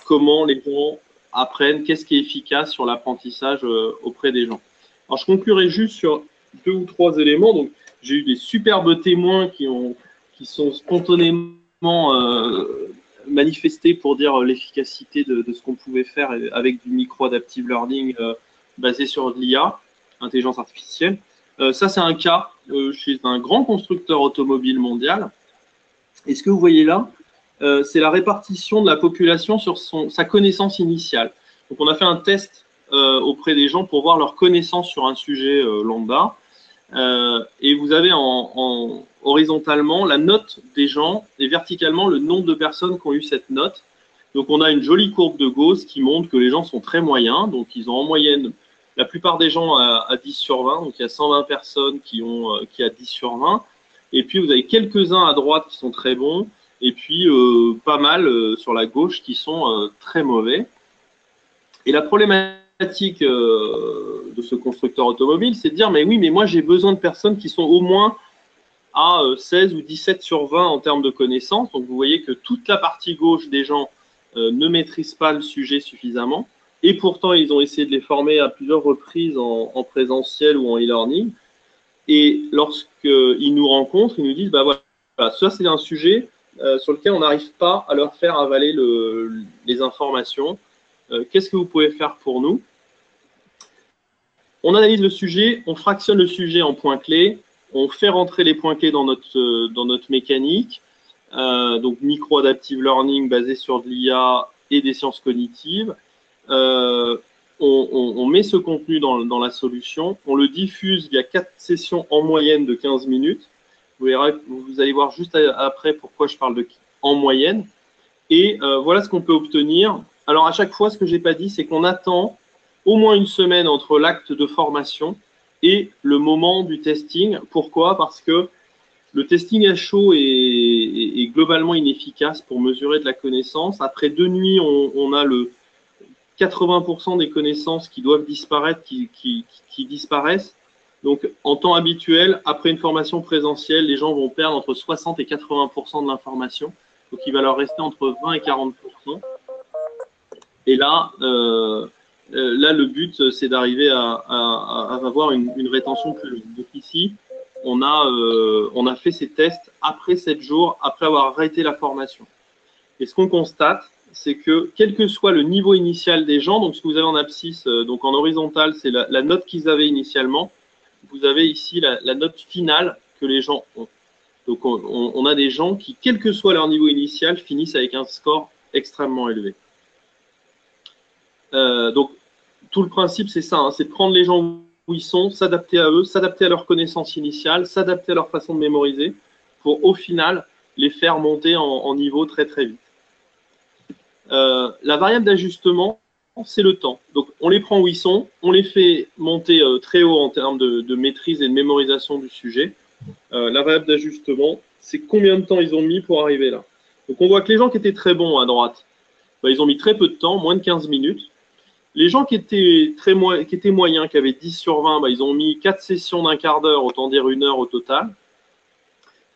comment les gens apprennent, qu'est-ce qui est efficace sur l'apprentissage auprès des gens. Alors, je conclurai juste sur 2 ou 3 éléments. Donc, j'ai eu des superbes témoins qui sont spontanément manifestés pour dire l'efficacité de ce qu'on pouvait faire avec du micro-adaptive learning basé sur l'IA, intelligence artificielle. Ça, c'est un cas chez un grand constructeur automobile mondial. Et ce que vous voyez là, c'est la répartition de la population sur sa connaissance initiale. Donc, on a fait un test auprès des gens pour voir leur connaissance sur un sujet lambda. Et vous avez horizontalement la note des gens et verticalement le nombre de personnes qui ont eu cette note. Donc, on a une jolie courbe de Gauss qui montre que les gens sont très moyens. Donc, ils ont en moyenne, la plupart des gens à 10 sur 20. Donc, il y a 120 personnes qui a 10 sur 20. Et puis, vous avez quelques-uns à droite qui sont très bons. Et puis, pas mal sur la gauche qui sont très mauvais. Et la problématique de ce constructeur automobile, c'est de dire, mais oui, mais moi, j'ai besoin de personnes qui sont au moins à 16 ou 17 sur 20 en termes de connaissances. Donc, vous voyez que toute la partie gauche des gens ne maîtrisent pas le sujet suffisamment. Et pourtant, ils ont essayé de les former à plusieurs reprises en présentiel ou en e-learning. Et lorsqu'ils nous rencontrent, ils nous disent, bah voilà, ça c'est un sujet sur lequel on n'arrive pas à leur faire avaler les informations. Qu'est-ce que vous pouvez faire pour nous? On analyse le sujet, on fractionne le sujet en points clés, on fait rentrer les points clés dans notre mécanique, donc micro-adaptive learning basé sur de l'IA et des sciences cognitives. On met ce contenu dans la solution, on le diffuse via 4 sessions en moyenne de 15 minutes. Vous allez voir juste après pourquoi je parle de en moyenne. Et voilà ce qu'on peut obtenir. Alors à chaque fois, ce que je n'ai pas dit, c'est qu'on attend au moins une semaine entre l'acte de formation et le moment du testing. Pourquoi? Parce que le testing à chaud est globalement inefficace pour mesurer de la connaissance. Après 2 nuits, on a le 80% des connaissances qui doivent disparaître, qui disparaissent. Donc, en temps habituel, après une formation présentielle, les gens vont perdre entre 60 et 80% de l'information. Donc, il va leur rester entre 20 et 40%. Et là, le but, c'est d'arriver à avoir une rétention plus longue. Donc, ici, on a fait ces tests après 7 jours, après avoir arrêté la formation. Et ce qu'on constate, c'est que quel que soit le niveau initial des gens, donc ce que vous avez en abscisse, donc en horizontal, c'est la note qu'ils avaient initialement. Vous avez ici la note finale que les gens ont. Donc on a des gens qui, quel que soit leur niveau initial, finissent avec un score extrêmement élevé. Donc tout le principe, c'est ça, hein, c'est prendre les gens où ils sont, s'adapter à eux, s'adapter à leurs connaissances initiales, s'adapter à leur façon de mémoriser, pour au final les faire monter en niveau très très vite. La variable d'ajustement, c'est le temps. Donc, on les prend où ils sont, on les fait monter très haut en termes de maîtrise et de mémorisation du sujet. La variable d'ajustement, c'est combien de temps ils ont mis pour arriver là. Donc, on voit que les gens qui étaient très bons à droite, bah, ils ont mis très peu de temps, moins de 15 minutes. Les gens qui étaient moyens, qui avaient 10 sur 20, bah, ils ont mis 4 sessions d'un quart d'heure, autant dire 1 heure au total.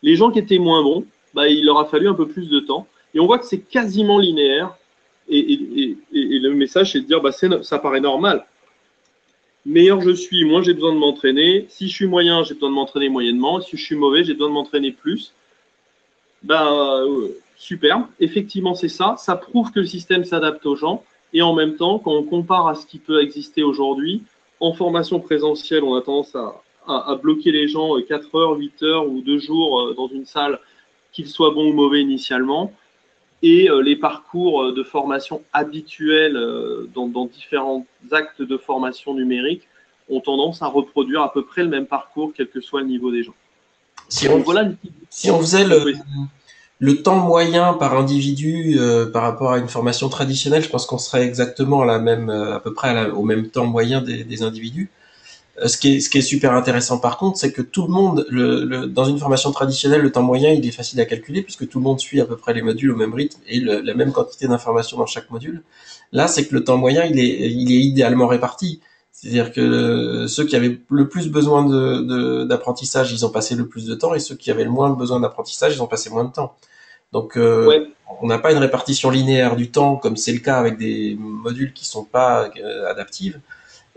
Les gens qui étaient moins bons, bah, il leur a fallu un peu plus de temps. Et on voit que c'est quasiment linéaire. Et le message, c'est de dire, bah, ça paraît normal. Meilleur je suis, moins j'ai besoin de m'entraîner. Si je suis moyen, j'ai besoin de m'entraîner moyennement. Si je suis mauvais, j'ai besoin de m'entraîner plus. Super. Effectivement, c'est ça. Ça prouve que le système s'adapte aux gens. Et en même temps, quand on compare à ce qui peut exister aujourd'hui, en formation présentielle, on a tendance à bloquer les gens 4 heures, 8 heures ou 2 jours dans une salle, qu'ils soient bons ou mauvais initialement. Et les parcours de formation habituels dans différents actes de formation numérique ont tendance à reproduire à peu près le même parcours, quel que soit le niveau des gens. Si on faisait le temps moyen par individu par rapport à une formation traditionnelle, je pense qu'on serait exactement à peu près au même temps moyen des individus. Ce qui est super intéressant par contre, c'est que tout le monde, dans une formation traditionnelle, le temps moyen, il est facile à calculer puisque tout le monde suit à peu près les modules au même rythme et la même quantité d'informations dans chaque module. Là, c'est que le temps moyen, il est idéalement réparti. C'est-à-dire que ceux qui avaient le plus besoin d'apprentissage, ils ont passé le plus de temps et ceux qui avaient le moins besoin d'apprentissage, ils ont passé moins de temps. Donc, on n'a pas une répartition linéaire du temps comme c'est le cas avec des modules qui sont pas adaptives.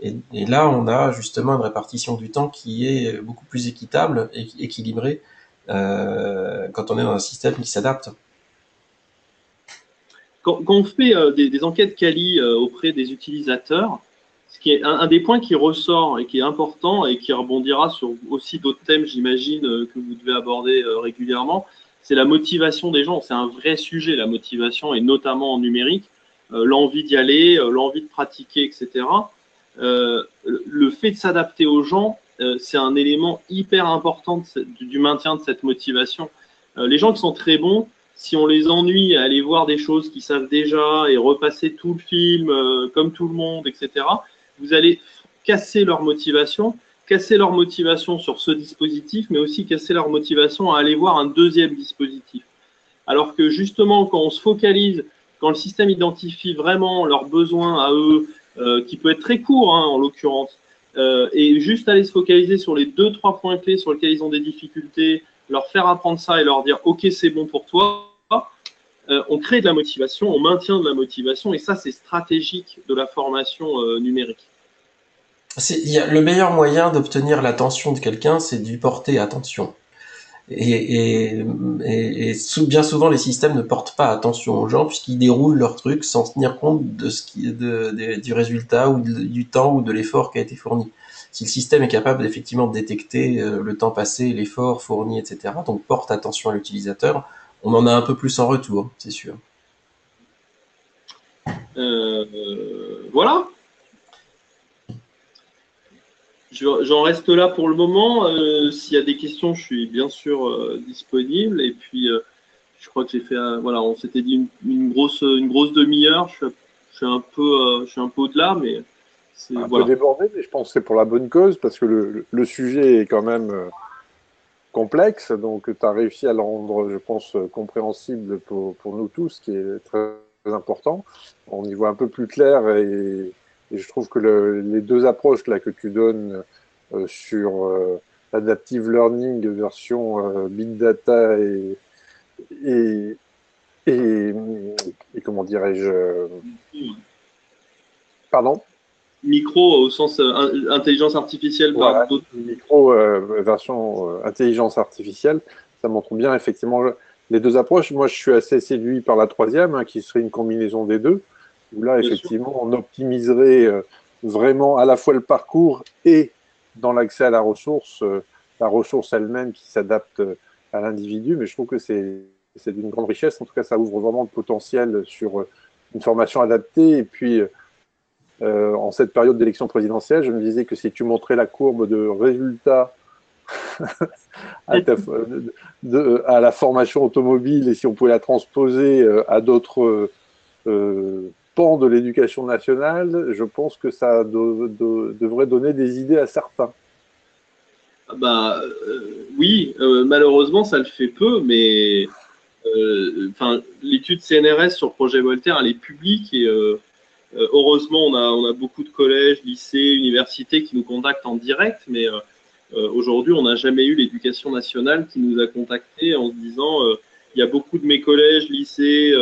Et là, on a justement une répartition du temps qui est beaucoup plus équitable et équilibrée quand on est dans un système qui s'adapte. Quand on fait des enquêtes quali auprès des utilisateurs, ce qui est un des points qui ressort et qui est important et qui rebondira sur aussi d'autres thèmes, j'imagine, que vous devez aborder régulièrement, c'est la motivation des gens. C'est un vrai sujet, la motivation, et notamment en numérique, l'envie d'y aller, l'envie de pratiquer, etc. Le fait de s'adapter aux gens, c'est un élément hyper important du maintien de cette motivation. Les gens qui sont très bons, si on les ennuie à aller voir des choses qu'ils savent déjà et repasser tout le film comme tout le monde, etc., vous allez casser leur motivation casser leur motivation sur ce dispositif, mais aussi casser leur motivation à aller voir un deuxième dispositif. Alors que justement, quand on se focalise, quand le système identifie vraiment leurs besoins à eux, qui peut être très court en l'occurrence, et juste aller se focaliser sur les 2-3 points clés sur lesquels ils ont des difficultés, leur faire apprendre ça et leur dire « Ok, c'est bon pour toi », on crée de la motivation, on maintient de la motivation, et ça, c'est stratégique de la formation numérique. Le meilleur moyen d'obtenir l'attention de quelqu'un, c'est de lui porter attention. Et bien souvent, les systèmes ne portent pas attention aux gens puisqu'ils déroulent leur truc sans tenir compte du résultat ou du temps ou de l'effort qui a été fourni. Si le système est capable effectivement de détecter le temps passé, l'effort fourni, etc., donc porte attention à l'utilisateur, on en a un peu plus en retour, c'est sûr. Voilà. J'en reste là pour le moment. S'il y a des questions, je suis bien sûr disponible. Et puis, je crois que j'ai fait, voilà, on s'était dit une grosse demi-heure. Je suis un peu au-delà, mais c'est un peu débordé, mais je pense que c'est pour la bonne cause parce que le sujet est quand même complexe. Donc, tu as réussi à le rendre, je pense, compréhensible pour nous tous, ce qui est très important. On y voit un peu plus clair et je trouve que les deux approches là, que tu donnes sur l'adaptive learning version big data et comment dirais-je pardon micro au sens intelligence artificielle voilà, par micro version intelligence artificielle, ça montre bien effectivement les deux approches. Moi, je suis assez séduit par la troisième, qui serait une combinaison des deux, où là, effectivement, on optimiserait vraiment à la fois le parcours et dans l'accès à la ressource elle-même qui s'adapte à l'individu. Mais je trouve que c'est d'une grande richesse. En tout cas, ça ouvre vraiment le potentiel sur une formation adaptée. Et puis, en cette période d'élection présidentielle, je me disais que si tu montrais la courbe de résultats à la formation automobile et si on pouvait la transposer à d'autres pans de l'éducation nationale, je pense que ça devrait donner des idées à certains. Oui, malheureusement, ça le fait peu, mais l'étude CNRS sur le projet Voltaire, elle est publique et heureusement, on a beaucoup de collèges, lycées, universités qui nous contactent en direct, mais aujourd'hui, on n'a jamais eu l'éducation nationale qui nous a contactés en se disant il y a beaucoup de mes collèges, lycées,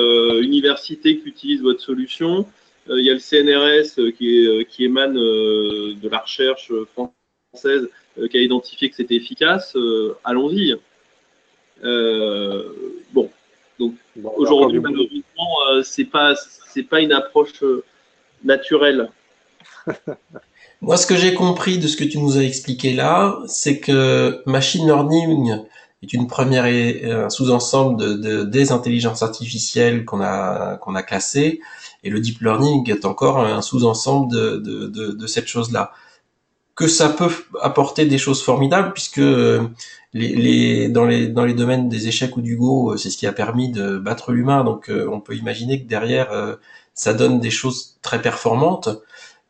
universités qui utilisent votre solution. Il y a le CNRS qui émane de la recherche française qui a identifié que c'était efficace. Allons-y. Donc aujourd'hui, malheureusement, c'est pas une approche naturelle. Moi, ce que j'ai compris de ce que tu nous as expliqué là, c'est que machine learning est une première un sous-ensemble des intelligences artificielles qu'on a classées, et le deep learning est encore un sous-ensemble de cette chose-là. Que ça peut apporter des choses formidables, puisque dans les domaines des échecs ou du Go, c'est ce qui a permis de battre l'humain. Donc, on peut imaginer que derrière, ça donne des choses très performantes.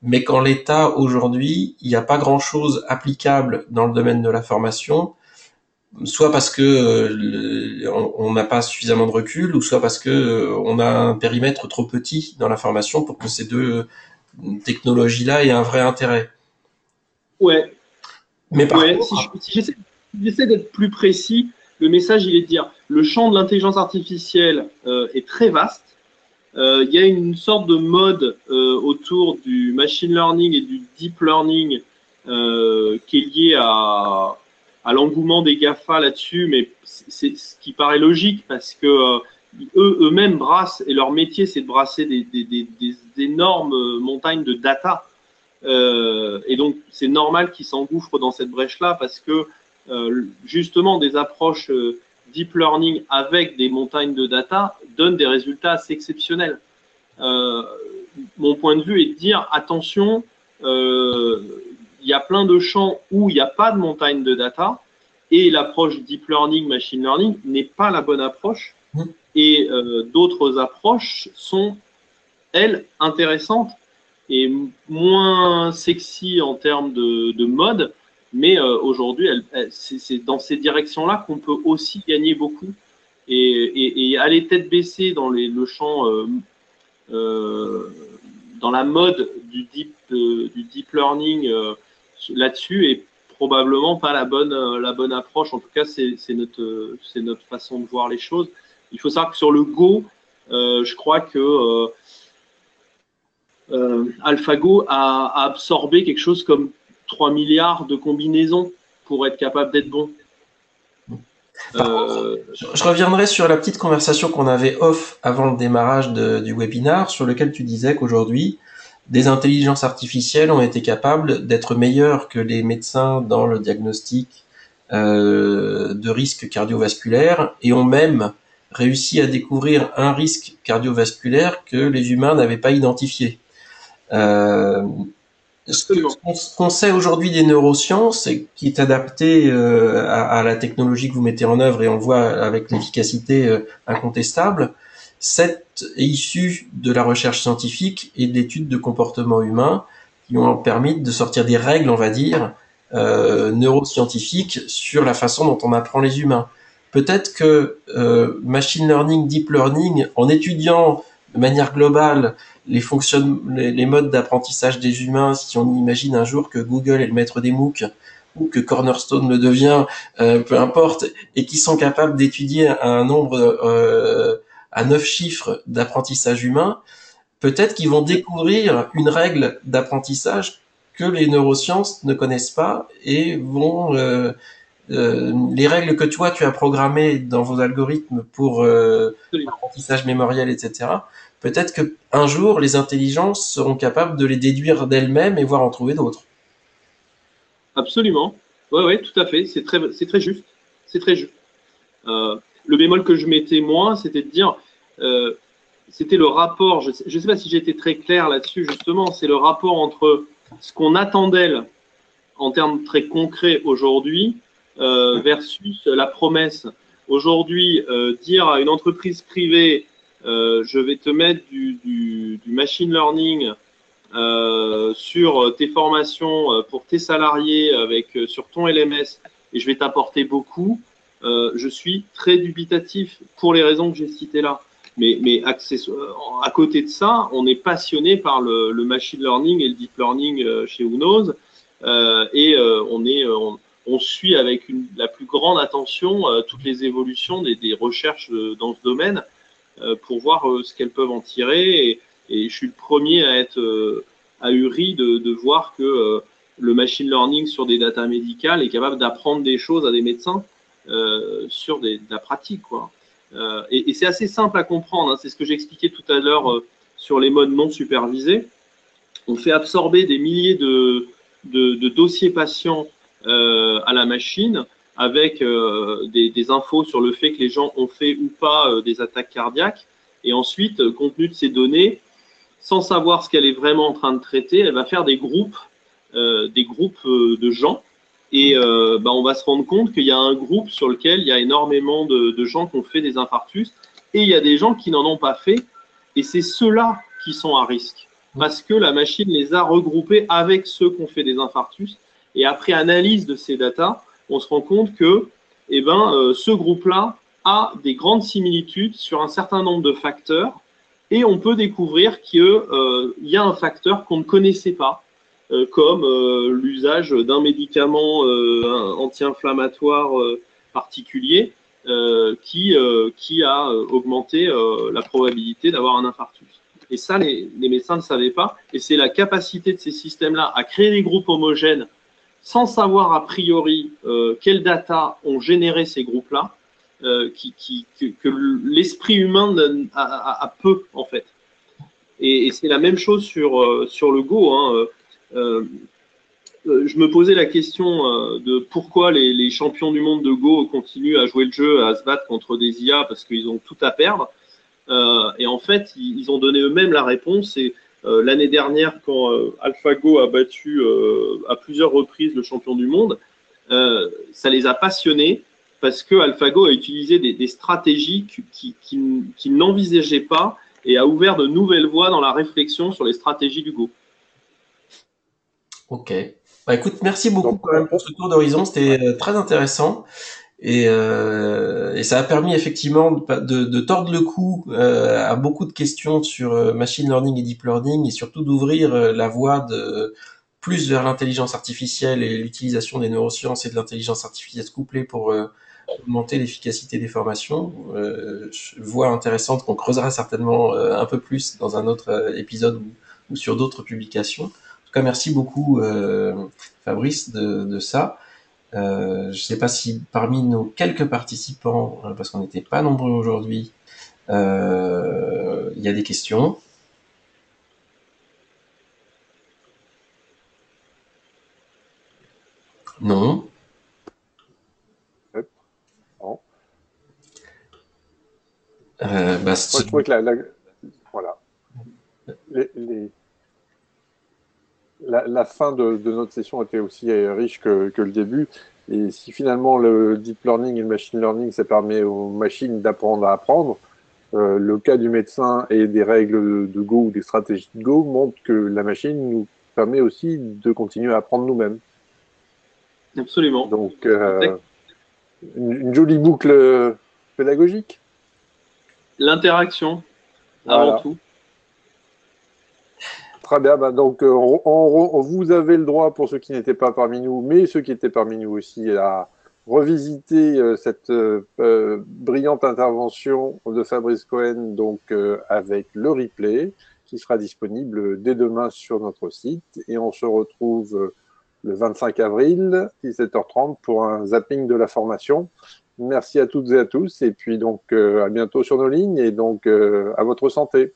Mais qu'en l'état aujourd'hui, il n'y a pas grand-chose applicable dans le domaine de la formation, soit parce que on n'a pas suffisamment de recul, ou soit parce que on a un périmètre trop petit dans la formation pour que ces deux technologies-là aient un vrai intérêt. Ouais. Mais par contre, si j'essaie d'être plus précis, le message il est de dire le champ de l'intelligence artificielle est très vaste. Il y a une sorte de mode autour du machine learning et du deep learning qui est lié à l'engouement des GAFA là-dessus, mais c'est ce qui paraît logique parce que eux-mêmes brassent, et leur métier c'est de brasser des énormes montagnes de data. Et donc c'est normal qu'ils s'engouffrent dans cette brèche-là parce que justement des approches deep learning avec des montagnes de data donnent des résultats assez exceptionnels. Mon point de vue est de dire attention, il y a plein de champs où il n'y a pas de montagne de data et l'approche deep learning, machine learning n'est pas la bonne approche et d'autres approches sont, elles, intéressantes et moins sexy en termes de mode, Mais aujourd'hui, c'est dans ces directions-là qu'on peut aussi gagner beaucoup et aller tête baissée dans le champ, dans la mode du deep learning là-dessus est probablement pas la bonne approche. En tout cas, c'est notre façon de voir les choses. Il faut savoir que sur le Go, je crois que AlphaGo a absorbé quelque chose comme 3 milliards de combinaisons pour être capable d'être bon. Je reviendrai sur la petite conversation qu'on avait off avant le démarrage du webinaire, sur lequel tu disais qu'aujourd'hui, des intelligences artificielles ont été capables d'être meilleures que les médecins dans le diagnostic de risques cardiovasculaires et ont même réussi à découvrir un risque cardiovasculaire que les humains n'avaient pas identifié. Ce qu'on sait aujourd'hui des neurosciences, qui est adapté à la technologie que vous mettez en œuvre, et on le voit avec l'efficacité incontestable, c'est issu de la recherche scientifique et d'études de comportement humain qui ont permis de sortir des règles, on va dire, neuroscientifiques sur la façon dont on apprend les humains. Peut-être que machine learning, deep learning, en étudiant de manière globale les modes d'apprentissage des humains, si on imagine un jour que Google est le maître des MOOC ou que Cornerstone le devient, peu importe, et qui sont capables d'étudier un nombre à 9 chiffres d'apprentissage humain, peut-être qu'ils vont découvrir une règle d'apprentissage que les neurosciences ne connaissent pas et vont les règles que toi tu as programmées dans vos algorithmes pour l'apprentissage mémoriel, etc. Peut-être que un jour les intelligences seront capables de les déduire d'elles-mêmes et voire en trouver d'autres. Absolument. Ouais, tout à fait. C'est très juste. C'est très juste. Le bémol que je mettais moi, c'était de dire, c'était le rapport. Je ne sais pas si j'ai été très clair là-dessus. Justement, c'est le rapport entre ce qu'on attend d'elle en termes très concrets aujourd'hui versus la promesse. Aujourd'hui, dire à une entreprise privée, je vais te mettre du machine learning sur tes formations pour tes salariés sur ton LMS et je vais t'apporter beaucoup. Je suis très dubitatif pour les raisons que j'ai citées là. Mais à côté de ça, on est passionné par le machine learning et le deep learning chez Who Knows et on suit avec la plus grande attention toutes les évolutions des recherches dans ce domaine pour voir ce qu'elles peuvent en tirer. Et je suis le premier à être ahuri de voir que le machine learning sur des data médicales est capable d'apprendre des choses à des médecins sur de la pratique, quoi. Et c'est assez simple à comprendre, hein. C'est ce que j'expliquais tout à l'heure sur les modes non supervisés. On fait absorber des milliers de dossiers patients à la machine avec des infos sur le fait que les gens ont fait ou pas des attaques cardiaques. Et ensuite, compte tenu de ces données, sans savoir ce qu'elle est vraiment en train de traiter, elle va faire des groupes de gens. Et on va se rendre compte qu'il y a un groupe sur lequel il y a énormément de gens qui ont fait des infarctus et il y a des gens qui n'en ont pas fait. Et c'est ceux-là qui sont à risque parce que la machine les a regroupés avec ceux qui ont fait des infarctus. Et après analyse de ces datas, on se rend compte que ce groupe-là a des grandes similitudes sur un certain nombre de facteurs et on peut découvrir qu'il y a un facteur qu'on ne connaissait pas. Comme l'usage d'un médicament anti-inflammatoire particulier qui a augmenté la probabilité d'avoir un infarctus. Et ça, les médecins ne savaient pas. Et c'est la capacité de ces systèmes-là à créer des groupes homogènes sans savoir a priori quelles data ont généré ces groupes-là, que l'esprit humain a peu, en fait. Et c'est la même chose sur le Go, hein. Je me posais la question de pourquoi les champions du monde de Go continuent à jouer le jeu, à se battre contre des IA parce qu'ils ont tout à perdre. Et en fait, ils ont donné eux-mêmes la réponse. Et l'année dernière, quand AlphaGo a battu à plusieurs reprises le champion du monde, ça les a passionnés parce que AlphaGo a utilisé des stratégies qui n'envisageaient pas et a ouvert de nouvelles voies dans la réflexion sur les stratégies du Go. Ok. Bah, écoute, merci beaucoup quand même pour ce tour d'horizon, c'était très intéressant. Et ça a permis effectivement de tordre le cou à beaucoup de questions sur machine learning et deep learning, et surtout d'ouvrir la voie plus vers l'intelligence artificielle et l'utilisation des neurosciences et de l'intelligence artificielle couplée pour augmenter l'efficacité des formations. Voie intéressante qu'on creusera certainement un peu plus dans un autre épisode ou sur d'autres publications. En tout cas, merci beaucoup Fabrice de ça. Je ne sais pas si parmi nos quelques participants, parce qu'on n'était pas nombreux aujourd'hui, il y a des questions. Non. Non. Moi, je trouvais que voilà. La fin de notre session était aussi riche que le début. Et si finalement le deep learning et le machine learning, ça permet aux machines d'apprendre à apprendre, le cas du médecin et des règles de Go ou des stratégies de Go montrent que la machine nous permet aussi de continuer à apprendre nous-mêmes. Absolument. Donc, une jolie boucle pédagogique. L'interaction, avant tout. Très bien, donc vous avez le droit, pour ceux qui n'étaient pas parmi nous, mais ceux qui étaient parmi nous aussi, à revisiter cette brillante intervention de Fabrice Cohen, donc avec le replay, qui sera disponible dès demain sur notre site. Et on se retrouve le 25 avril, 17h30, pour un zapping de la formation. Merci à toutes et à tous, et puis donc à bientôt sur nos lignes, et donc à votre santé.